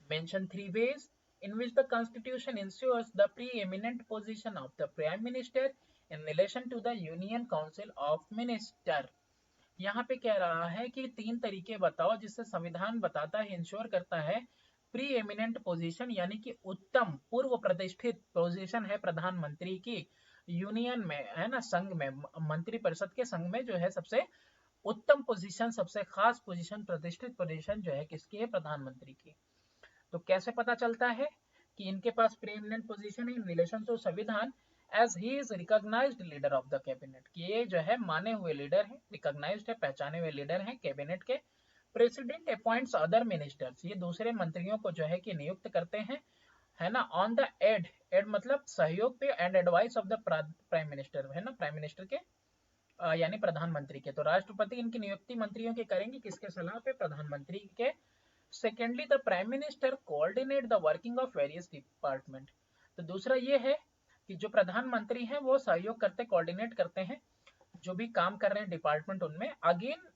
A: Mention 3 ways in which the constitution ensures the preeminent position of the prime minister in relation to the union council of minister। यहाँ पे कह रहा है कि 3 तरीके बताओ जिससे संविधान बताता है, इंश्योर करता है प्री एमिनेंट पोजीशन यानी कि उत्तम पूर्व प्रतिष्ठित पोजीशन है प्रधानमंत्री की यूनियन में, है ना, संघ में, मंत्री परिषद के संघ में जो है सबसे उत्तम पोजीशन, सबसे खास पोजीशन, प्रतिष्ठित पोजीशन जो है किसकी है, प्रधानमंत्री की। तो कैसे पता चलता है कि इनके पास preeminent position in relation to संविधान, as he is recognised leader of the cabinet, कि ये जो है माने हुए लीडर है, रिकॉग्नाइज्ड है, पहचाने हुए लीडर है कैबिनेट के। प्रेसिडेंट अपॉइंट्स अदर मिनिस्टर्स, ये दूसरे मंत्रियों को जो है कि नियुक्त करते हैं, है ना, ऑन द एड, एड मतलब सहयोग पे, and advice of the prime minister, है ना, प्राइम मिनिस्टर के यानी प्रधानमंत्री के। तो राष्ट्रपति इनकी नियुक्ति मंत्रियों के करेंगे, किसके सलाह पे, प्रधानमंत्री के। Secondly the prime minister coordinate the working of various department, तो दूसरा ये है कि जो प्रधानमंत्री हैं वो सहयोग करते, कोऑर्डिनेट करते हैं जो भी काम कर रहे हैं डिपार्टमेंट उनमें। Again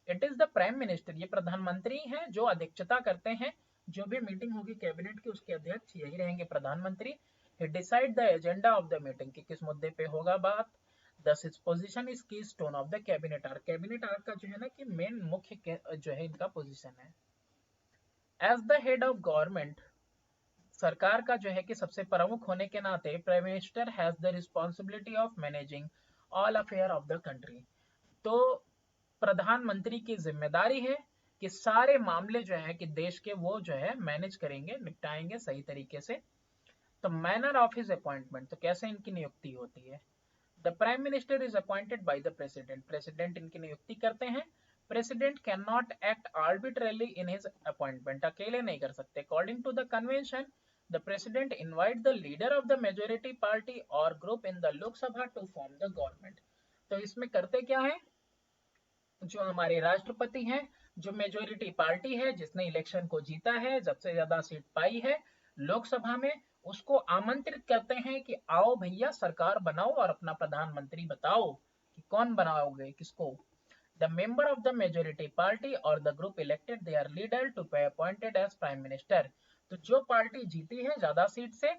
A: it is the prime minister, ये प्रधानमंत्री हैं जो अध्यक्षता करते हैं, जो भी मीटिंग होगी कैबिनेट की उसके अध्यक्ष यही रहेंगे प्रधानमंत्री। he decide the agenda of the meeting, कि किस मुद्दे पे होगा बात। thus its position is keystone of the cabinet arc, cabinet arc का जो है ना कि मेन मुख्य जो है इनका पोजीशन है। As the head of government, सरकार का जो है कि सबसे प्रमुख होने के नाते prime minister has the responsibility of managing all affair of the country, तो प्रधानमंत्री की जिम्मेदारी है कि सारे मामले जो है कि देश के वो जो है मैनेज करेंगे, निपटाएंगे सही तरीके से। तो मैनर ऑफ हिज अपॉइंटमेंट, तो कैसे इनकी नियुक्ति होती है। The prime minister is appointed by the president, president इनकी नियुक्ति करते हैं। President can not act arbitrarily in his appointment, अकेले नहीं कर सकते। According to the convention the president invite the leader of the majority party और group in the Lok Sabha to form the government, तो इसमें करते क्या है, जो हमारे राष्ट्रपति हैं, जो मेजोरिटी पार्टी है जिसने इलेक्शन को जीता है, सबसे ज्यादा सीट पाई है लोकसभा में, उसको आमंत्रित करते हैं कि आओ भैया सरकार बनाओ और अपना प्रधानमंत्री बताओ कि कौन बनाओगे, किसको। The member of the majority party और the group elected their leader to be appointed as prime minister, तो जो पार्टी जीती है ज्यादा सीट से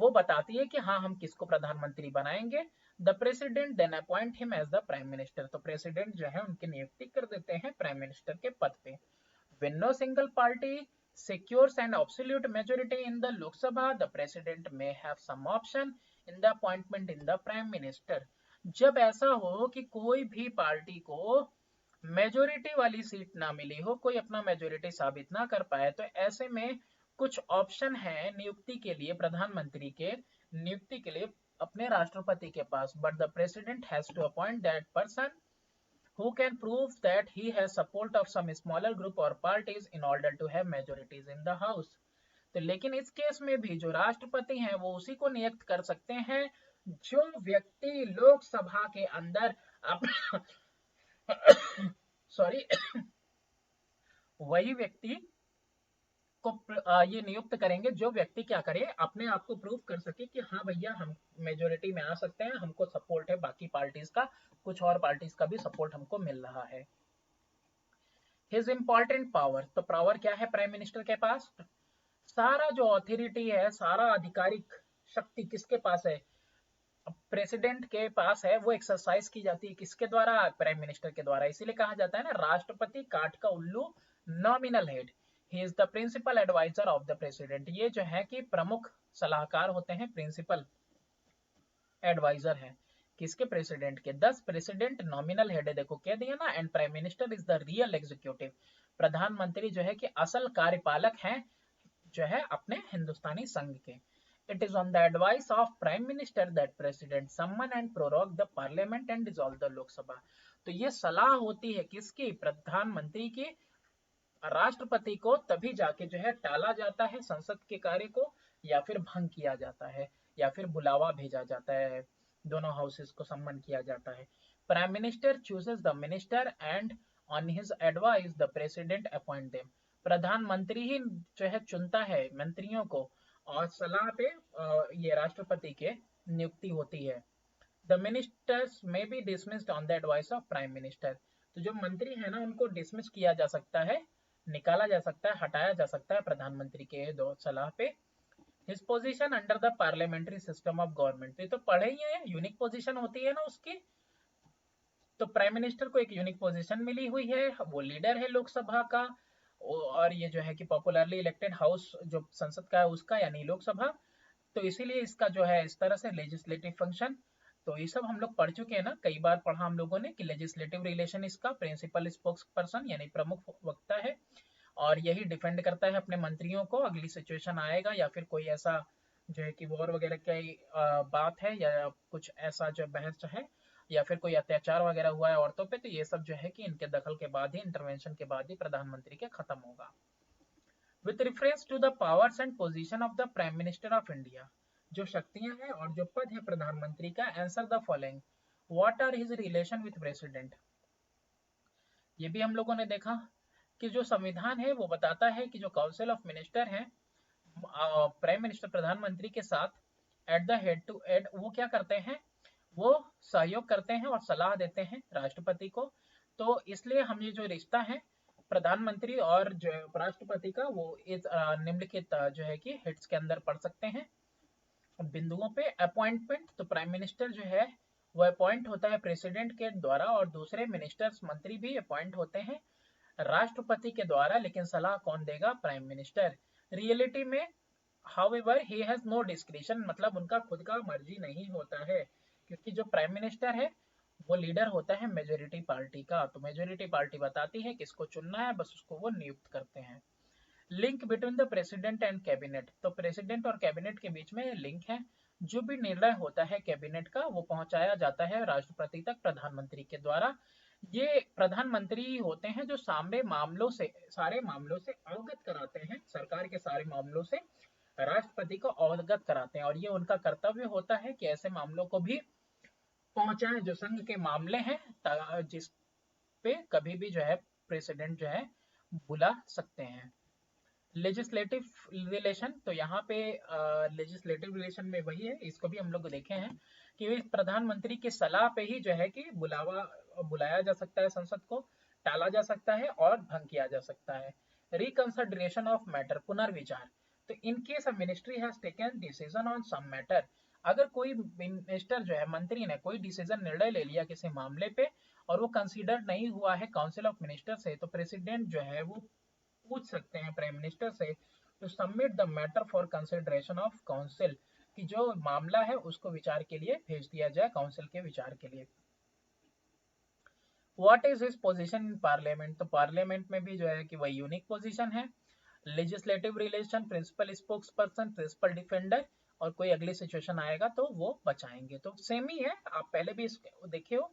A: वो बताती है कि हाँ हम किसको प्रधानमंत्री बनाएंगे। The president then appoint him as the prime minister, तो प्रेसिडेंट जो है उनकी नियुक्ति कर देते हैं प्राइम मिनिस्टर के पद पे। When no single party secures an absolute majority in the Lok Sabha, the president may have some option in the appointment in the prime minister. जब ऐसा हो कि कोई भी पार्टी को मेजोरिटी वाली सीट ना मिली हो, कोई अपना मेजोरिटी साबित ना कर पाए, तो ऐसे में कुछ ऑप्शन है नियुक्ति के लिए, प्रधानमंत्री के नियुक्ति के लिए अपने राष्ट्रपति के पास। But the president has to appoint that person who can prove that he has support of some smaller group or parties in order to have majorities in the house. तो लेकिन इस केस में भी जो राष्ट्रपति हैं वो उसी को नियुक्त कर सकते हैं जो व्यक्ति लोकसभा के अंदर अपना सॉरी वही व्यक्ति को ये नियुक्त करेंगे जो व्यक्ति क्या करे, अपने आप को प्रूव कर सके कि हाँ भैया हम मेजोरिटी में आ सकते हैं, हमको सपोर्ट है बाकी पार्टीज का, कुछ और पार्टीज का भी सपोर्ट हमको मिल रहा है। हिज इंपॉर्टेंट पावर, तो पावर क्या है प्राइम मिनिस्टर के पास, सारा जो अथॉरिटी है, सारा आधिकारिक शक्ति किसके पास है, प्रेसिडेंट के पास है, वो एक्सरसाइज की जाती है किसके द्वारा, प्राइम मिनिस्टर के द्वारा। इसीलिए कहा जाता है ना राष्ट्रपति काठ का उल्लू, nominal head. He is the principal adviser of the president, ये जो है कि प्रमुख सलाहकार होते हैं, प्रिंसिपल एडवाइजर है किसके, प्रेसिडेंट के। 10 प्रेसिडेंट नॉमिनल हेड है, देखो कह दिया ना, and prime minister is the real executive, प्रधानमंत्री जो है कि असल कार्यपालक हैं जो है अपने हिंदुस्तानी संघ के। It is on the advice of Prime Minister that President summon and prorogue the Parliament and dissolve the Lok Sabha. तो ये सलाह होती है किसकी, प्रधानमंत्री की, राष्ट्रपति को, तभी जाके जो है टाला जाता है संसद के कार्य को, या फिर भंग किया जाता है, या फिर बुलावा भेजा जाता है, दोनों हाउसेस को सम्मन किया जाता है। Prime minister chooses the minister and on his advice the president appoint them, प्रधानमंत्री ही जो है चुनता है मंत्रियों को और सलाह पे ये राष्ट्रपति के नियुक्ति होती है। द मिनिस्टर्स में B dismissed on the advice of prime minister, तो जो मंत्री है ना उनको डिसमिस किया जा सकता है, निकाला जा सकता है, हटाया जा सकता है प्रधानमंत्री के दो सलाह पे। His position under the parliamentary system of government, ये तो पढ़े ही है, यूनिक पोजीशन होती है ना उसकी। तो प्राइम मिनिस्टर को एक यूनिक पोजीशन मिली हुई है, वो लीडर है लोकसभा का, और ये जो है कि पॉपुलरली इलेक्टेड हाउस जो संसद का है उसका, यानी लोकसभा। तो इसीलिए इसका जो है इस तरह से लेजिस्लेटिव फंक्शन। तो ये सब हम लोग पढ़ चुके हैं ना, कई बार पढ़ा हम लोगों ने कि लेजिस्लेटिव रिलेशन इसका प्रिंसिपल स्पोक्स पर्सन यानी प्रमुख वक्ता है, और यही डिफेंड करता है अपने मंत्रियों को। अगली सिचुएशन आएगा या फिर कोई ऐसा जो है कि वॉर वगैरह की बात है, या कुछ ऐसा जो बहस है, या फिर कोई अत्याचार वगैरह हुआ है औरतों पे, तो ये सब जो है कि इनके दखल के बाद ही, इंटरवेंशन के बाद ही प्रधानमंत्री के खत्म होगा। With reference to the powers and position of the prime minister of India, जो शक्तियां हैं और जो पद है प्रधानमंत्री का, answer the following, what are his relation with president. ये भी हम लोगों ने देखा कि जो संविधान है वो बताता है कि जो काउंसिल ऑफ मिनिस्टर है प्राइम मिनिस्टर प्रधानमंत्री के साथ at the head to head वो क्या करते हैं, वो सहयोग करते हैं और सलाह देते हैं राष्ट्रपति को। तो इसलिए हम ये जो रिश्ता है प्रधानमंत्री और जो उपराष्ट्रपति का, वो इस निम्नलिखित जो है कि हेड्स के अंदर पढ़ सकते हैं बिंदुओं पे। अपॉइंटमेंट, तो प्राइम मिनिस्टर जो है वो अपॉइंट होता है प्रेसिडेंट के द्वारा, और दूसरे मिनिस्टर्स मंत्री भी अपॉइंट होते हैं राष्ट्रपति के द्वारा, लेकिन सलाह कौन देगा, प्राइम मिनिस्टर। रियलिटी में however he has no discretion, मतलब उनका खुद का मर्जी नहीं होता है, क्योंकि जो प्राइम मिनिस्टर है वो लीडर होता है मेजोरिटी पार्टी का। तो मेजोरिटी पार्टी बताती है किसको चुनना है, बस उसको वो नियुक्त करते हैं। Link between the president and cabinet, तो प्रेसिडेंट और कैबिनेट के बीच में लिंक है। जो भी निर्णय होता है कैबिनेट का वो पहुंचाया जाता है राष्ट्रपति तक प्रधानमंत्री के द्वारा। ये प्रधानमंत्री होते हैं जो सारे मामलों से अवगत कराते हैं, सरकार के सारे मामलों से राष्ट्रपति को अवगत कराते हैं, और ये उनका कर्तव्य होता है कि ऐसे मामलों को भी पहुंचाएं जो संघ के मामले हैं, जिस पे कभी भी जो है प्रेसिडेंट जो है बुला सकते हैं। लेजिस्लेटिव रिलेशन, तो यहाँ पे लेजिस्लेटिव रिलेशन में वही है, इसको भी हम लोग देखे हैं कि प्रधानमंत्री की सलाह पे ही जो है कि बुलाया जा सकता है संसद को, टाला जा सकता है और भंग किया जा सकता है। रिकंसिडरेशन ऑफ मैटर, पुनर्विचार, तो in case a ministry has taken decision on some matter, अगर कोई मिनिस्टर जो है मंत्री ने कोई डिसीजन निर्णय ले लिया किसी मामले पे और वो कंसीडर नहीं हुआ है काउंसिल ऑफ मिनिस्टर से, तो प्रेसिडेंट जो है वो पूछ सकते हैं प्राइम मिनिस्टर से to submit the matter for consideration of council, कि जो मामला है उसको विचार के लिए भेज दिया जाए काउंसिल के विचार के लिए। What is his position in parliament, तो पार्लियामेंट में भी जो है कि वही यूनिक पोजीशन है। Legislative relation, principal spokesperson, principal defender, और कोई अगली सिचुएशन आएगा तो वो बचाएंगे, तो सेम ही है, आप पहले भी देखे हो।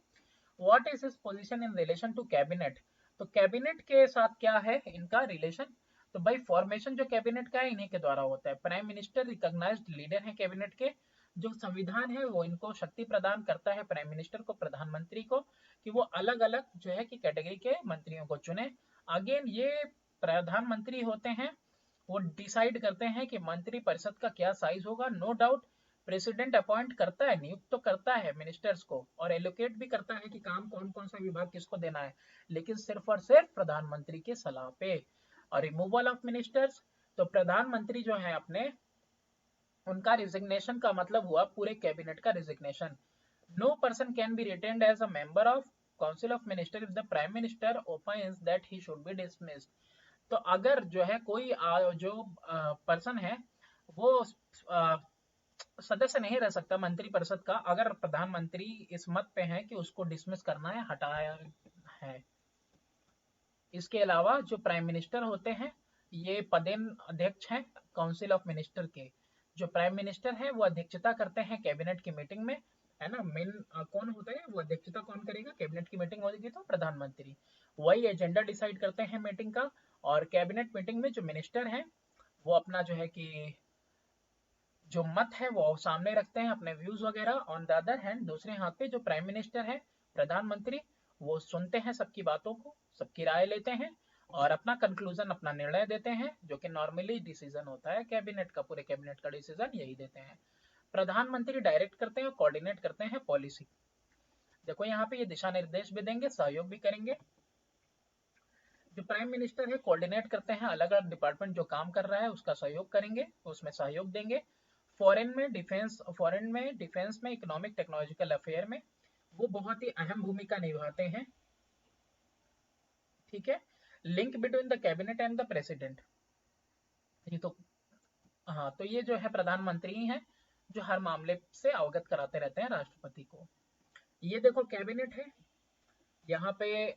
A: What is his position in relation to cabinet, तो कैबिनेट के साथ क्या है इनका रिलेशन, तो भाई फॉर्मेशन जो कैबिनेट का है इन्हीं के द्वारा होता है। प्राइम मिनिस्टर रिकॉग्नाइज्ड लीडर है कैबिनेट के, जो संविधान है वो इनको शक्ति प्रदान करता है प्राइम मिनिस्टर को, प्रधानमंत्री को, कि वो अलग अलग जो है कि कैटेगरी के मंत्रियों को चुने। अगेन ये प्रधानमंत्री होते हैं वो डिसाइड करते हैं कि मंत्री परिषद का क्या साइज होगा। नो डाउट प्रेसिडेंट अपॉइंट करता है, नियुक्त तो करता है मिनिस्टर्स को, और एलोकेट भी करता है कि काम कौन कौन सा विभाग किसको देना है, लेकिन सिर्फ और सिर्फ प्रधानमंत्री की सलाह पे। और रिमूवल ऑफ मिनिस्टर्स, तो प्रधानमंत्री जो है अपने उनका रिजिग्नेशन का मतलब हुआ पूरे कैबिनेट का resignation. No person can be retained as a member of council of minister if the prime minister opinions that he should be dismissed, तो अगर जो है कोई जो पर्सन है वो सदस्य नहीं रह सकता मंत्री परिषद का, अगर प्रधानमंत्री इस मत पे है कि उसको डिसमिस करना है, हटाया है। इसके अलावा जो प्राइम मिनिस्टर होते हैं ये पदेन अध्यक्ष हैं काउंसिल ऑफ मिनिस्टर के। जो प्राइम मिनिस्टर है वो अध्यक्षता करते हैं कैबिनेट की मीटिंग में, है ना। मेन कौन होता है, वो अध्यक्षता कौन करेगा, कैबिनेट की मीटिंग होगी तो प्रधानमंत्री, वही एजेंडा डिसाइड करते हैं मीटिंग का। और कैबिनेट मीटिंग में जो मिनिस्टर हैं वो अपना जो है कि जो मत है वो सामने रखते हैं, अपने व्यूज वगैरह। ऑन द अदर हैंड दूसरे हाथ पे जो प्राइम मिनिस्टर है, प्रधानमंत्री, वो सुनते हैं सबकी बातों को, सबकी राय लेते हैं और अपना कंक्लूजन, अपना निर्णय देते हैं, जो कि नॉर्मली डिसीजन होता है कैबिनेट का, पूरे कैबिनेट का डिसीजन यही देते हैं। प्रधानमंत्री डायरेक्ट करते हैं और कोऑर्डिनेट करते हैं पॉलिसी। देखो यहाँ पे ये दिशा निर्देश भी देंगे, सहयोग भी करेंगे। जो प्राइम मिनिस्टर है कोऑर्डिनेट करते हैं, अलग अलग डिपार्टमेंट जो काम कर रहा है उसका सहयोग करेंगे, उसमें सहयोग देंगे। फॉरेन में डिफेंस में, इकोनॉमिक टेक्नोलॉजिकल अफेयर में वो बहुत ही अहम भूमिका निभाते हैं, ठीक है। Link between the cabinet and the president, ये तो हाँ, तो ये जो है प्रधानमंत्री ही है जो हर मामले से अवगत कराते रहते हैं राष्ट्रपति को। ये देखो कैबिनेट है, यहाँ पे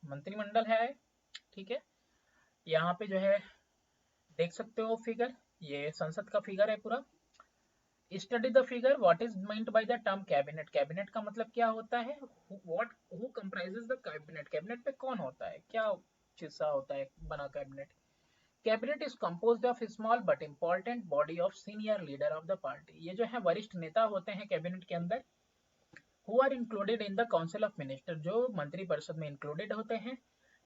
A: मंत्रिमंडल है, ठीक है। यहाँ पे जो है देख सकते हो फिगर, ये संसद का फिगर है पूरा। Study the figure, what is meant by the term cabinet, cabinet का मतलब क्या होता है, what who comprises the cabinet, cabinet पे कौन होता है, क्या हिस्सा होता है बना cabinet. Cabinet is composed of small but important body of senior leader of the party, ये जो है वरिष्ठ नेता होते हैं कैबिनेट के अंदर, who are included in the council of minister, जो मंत्रिपरिषद में इंक्लूडेड होते हैं।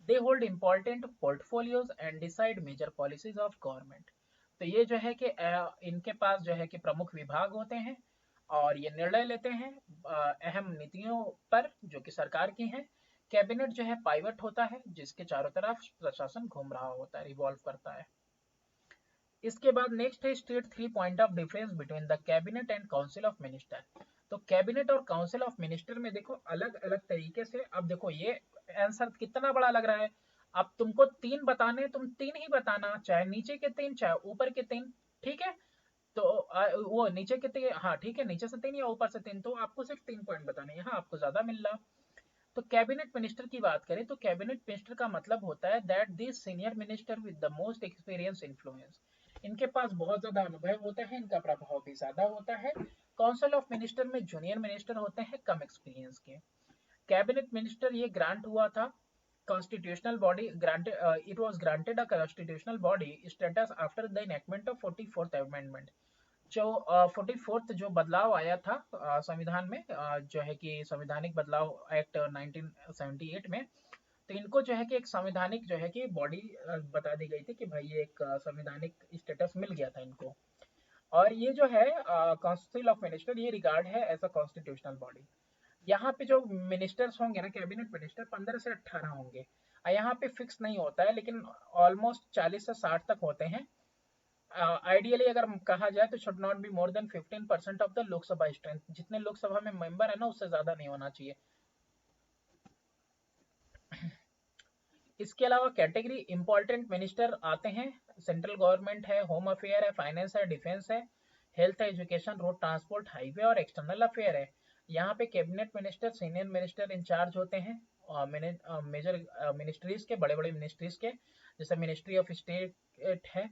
A: they hold important portfolios and decide major policies of government, तो ये जो है कि इनके पास जो है कि प्रमुख विभाग होते हैं और ये निर्णय लेते हैं अहम नीतियों पर जो कि सरकार की हैं। कैबिनेट जो है पाइवट होता है जिसके चारों तरफ प्रशासन घूम रहा होता है, रिवॉल्व करता है। इसके बाद नेक्स्ट है state 3 point of difference between the cabinet and council of minister. तो कैबिनेट और काउंसिल ऑफ मिनिस्टर में देखो अलग अलग तरीके से, अब देखो ये आंसर कितना बड़ा लग रहा है। अब तुमको 3 बताने, तुम 3 ही बताना, चाहे नीचे के 3 चाहे ऊपर के 3, ठीक है। तो वो नीचे के 3, हाँ ठीक है, नीचे से 3 या ऊपर से 3, तो आपको सिर्फ 3 पॉइंट बताने, यहाँ आपको ज्यादा मिल रहा। तो कैबिनेट मिनिस्टर की बात करें तो कैबिनेट मिनिस्टर का मतलब होता है that this senior minister with the most experience influence, इनके पास बहुत ज्यादा अनुभव होता है, इनका प्रभाव भी ज्यादा होता है। काउंसिल ऑफ मिनिस्टर में जूनियर मिनिस्टर होते हैं कम एक्सपीरियंस के। कैबिनेट मिनिस्टर ये ग्रांट हुआ था constitutional body granted, it was granted a constitutional body status after the enactment of 44th amendment, जो 44th जो बदलाव आया था संविधान में, जो है कि संवैधानिक बदलाव एक्ट 1978 में, तो इनको जो है कि एक संवैधानिक जो है कि बॉडी बता दी गई थी कि भाई ये एक संवैधानिक स्टेटस मिल गया था इनको। और ये जो है काउंसिल ऑफ मिनिस्टर ये रिगार्ड है एज अ कॉन्स्टिट्यूशनल बॉडी। यहाँ पे जो मिनिस्टर्स होंगे ना कैबिनेट मिनिस्टर 15 से 18 होंगे, यहाँ पे फिक्स नहीं होता है लेकिन ऑलमोस्ट 40 से 60 तक होते हैं। आइडियली अगर कहा जाए तो should not be more than 15% of the Lok Sabha strength, जितने लोकसभा में मेंबर है ना उससे ज्यादा नहीं होना चाहिए। इसके अलावा कैटेगरी इंपॉर्टेंट मिनिस्टर आते हैं, सेंट्रल गवर्नमेंट है, होम अफेयर है, फाइनेंस है, डिफेंस है, health, education, road transport, highway और एक्सटर्नल अफेयर है। यहाँ पे cabinet minister senior minister in charge होते हैं मेजर मिनिस्ट्रीज के, बड़े बड़े मिनिस्ट्रीज के, जैसे मिनिस्ट्री ऑफ स्टेट है,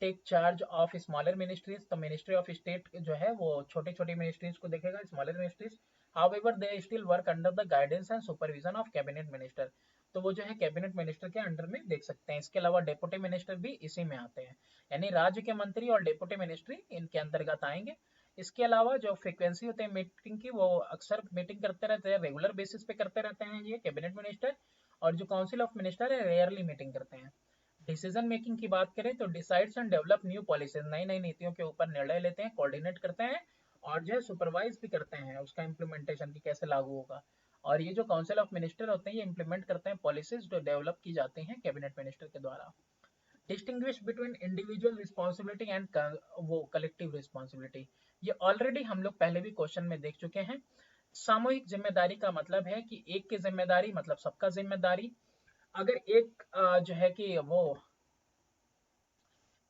A: take charge of smaller ministries, तो मिनिस्ट्री ऑफ स्टेट जो है वो छोटी छोटी मिनिस्ट्रीज को देखेगा, smaller ministries. However they still work under the guidance and supervision of cabinet minister, तो वो जो है कैबिनेट मिनिस्टर के अंडर में देख सकते हैं। इसके अलावा डेप्यूटी मिनिस्टर भी इसी में आते हैं, यानी राज्य के मंत्री और डेप्यूटी मिनिस्ट्री इनके अंतर्गत आएंगे। इसके अलावा जो फ्रीक्वेंसी होते हैं मीटिंग की, वो अक्सर मीटिंग करते रहते हैं, रेगुलर बेसिस पे करते रहते हैं ये कैबिनेट मिनिस्टर। और जो काउंसिल ऑफ मिनिस्टर है रेयरली मीटिंग करते हैं। डिसीजन मेकिंग की बात करें तो decides and develop new policies, नई नई नीतियों के ऊपर निर्णय लेते हैं, कोऑर्डिनेट करते हैं और जो है सुपरवाइज भी करते हैं उसका इम्प्लीमेंटेशन की कैसे लागू होगा। और ये जो काउंसिल ऑफ मिनिस्टर होते हैं ये इंप्लीमेंट करते हैं पॉलिसीज जो डेवलप की जाती हैं कैबिनेट मिनिस्टर के द्वारा। Distinguish between individual responsibility and वो कलेक्टिव रिस्पॉन्सिबिलिटी, ये ऑलरेडी हम लोग पहले भी क्वेश्चन में देख चुके हैं। सामूहिक जिम्मेदारी का मतलब है कि एक की जिम्मेदारी मतलब सबका जिम्मेदारी। अगर एक जो है कि वो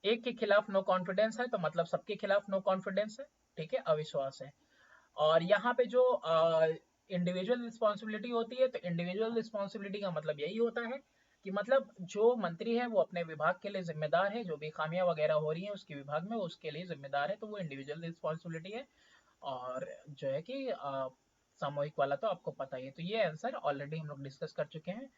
A: एक के खिलाफ नो कॉन्फिडेंस है तो मतलब सबके खिलाफ नो कॉन्फिडेंस है, ठीक है, अविश्वास है। और यहाँ पे जो इंडिविजुअल रिस्पॉन्सिबिलिटी होती है तो इंडिविजुअल रिस्पॉन्सिबिलिटी का मतलब यही होता है कि मतलब जो मंत्री है वो अपने विभाग के लिए जिम्मेदार है, जो भी खामियां वगैरह हो रही हैं उसके विभाग में उसके लिए जिम्मेदार है, तो वो इंडिविजुअल रिस्पॉन्सिबिलिटी है। और जो है कि सामूहिक वाला तो आपको पता ही है, तो ये आंसर ऑलरेडी हम लोग डिस्कस कर चुके हैं।